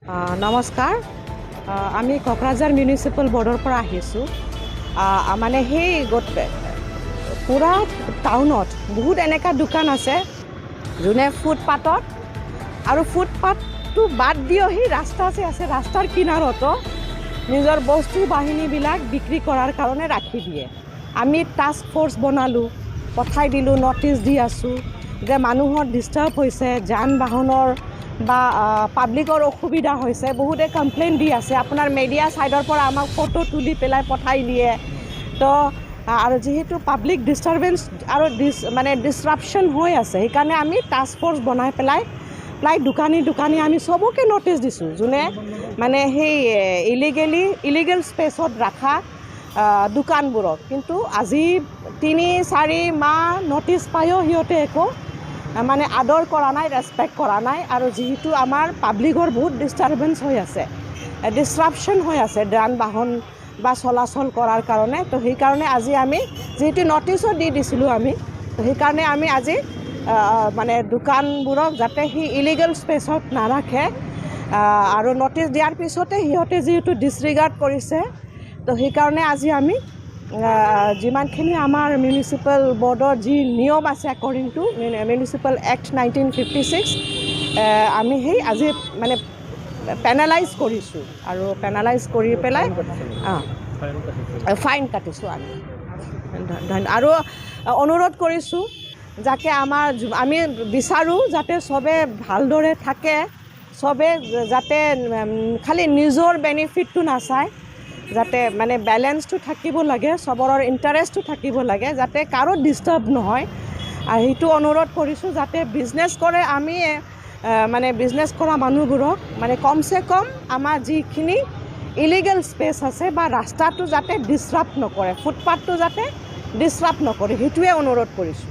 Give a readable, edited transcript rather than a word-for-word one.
নমস্কাৰ, আমি কোকৰাঝাৰ মিউনিচিপেল বৰ্ডৰ পৰা আহিছোঁ। মানে সেই পুৰা টাউনত বহুত এনেকুৱা দোকান আছে যোনে ফুটপাথত আৰু ফুটপাথটো বাদ দিও ৰাস্তা আছে ৰাস্তাৰ কিনাৰতো নিজৰ বস্তু বাহিনীবিলাক বিক্ৰী কৰাৰ কাৰণে ৰাখি দিয়ে। আমি টাস্ক ফ'ৰ্চ বনালোঁ, পঠাই দিলোঁ, ন'টিচ দি আছোঁ যে মানুহৰ ডিষ্টাৰ্ব হৈছে, যান বাহনৰ বা পাব্লিকৰ অসুবিধা হৈছে। বহুতে কমপ্লেইন দি আছে, আপোনাৰ মিডিয়া ছাইডৰ পৰা আমাক ফটো তুলি পেলাই পঠাই দিয়ে। তো আৰু যিহেতু পাব্লিক ডিষ্টাৰ্বেঞ্চ আৰু ডিছৰাপশ্যন হৈ আছে, সেইকাৰণে আমি টাস্ক ফ'ৰ্চ বনাই পেলাই প্ৰায় দোকানী আমি চবকে ন'টিচ দিছোঁ যোনে মানে সেই ইলিগেল স্পেচত ৰখা দোকানবোৰক। কিন্তু আজি 3-4 মাহ ন'টিচ পায়ো সিহঁতে একো মানে আদৰ কৰা নাই, ৰেচপেক্ট কৰা নাই। আৰু যিহেতু আমাৰ পাব্লিকৰ বহুত ডিষ্টাৰ্বেঞ্চ হৈ আছে, ডিছৰাপশ্যন হৈ আছে যান বাহন বা চলাচল কৰাৰ কাৰণে। তো সেইকাৰণে আজি আমি যিহেতু ন'টিচো দি দিছিলোঁ আমি, তো সেইকাৰণে আমি আজি মানে দোকানবোৰক যাতে সি ইলিগেল স্পেচত নাৰাখে আৰু ন'টিচ দিয়াৰ পিছতে সিহঁতে যিহেতু ডিছৰিগাৰ্ড কৰিছে, তো সেইকাৰণে আজি আমি যিমানখিনি আমাৰ মিউনিচিপেল বৰ্ডৰ যি নিয়ম আছে একৰ্ডিং টু মিউনিচিপেল এক্ট 1956 আমি সেই আজি মানে পেনালাইজ কৰিছোঁ আৰু পেনালাইজ কৰি পেলাই ফাইন কাটিছোঁ আমি। আৰু অনুৰোধ কৰিছোঁ যাতে আমি বিচাৰোঁ যাতে চবে ভালদৰে থাকে, চবে যাতে খালি নিজৰ বেনিফিটটো নাচায়, যাতে মানে বেলেঞ্চটো থাকিব লাগে, চবৰৰ ইণ্টাৰেষ্টটো থাকিব লাগে, যাতে কাৰো ডিষ্টাৰ্ব নহয়। আৰু সেইটো অনুৰোধ কৰিছোঁ যাতে বিজনেছ কৰে, আমি মানে বিজনেছ কৰা মানুহবোৰক মানে কমচে কম আমাৰ যিখিনি ইলিগেল স্পেচ আছে বা ৰাস্তাটো যাতে ডিছৰাপ্ট নকৰে, ফুটপাথটো যাতে ডিছৰাপ্ট নকৰে, সেইটোৱে অনুৰোধ কৰিছোঁ।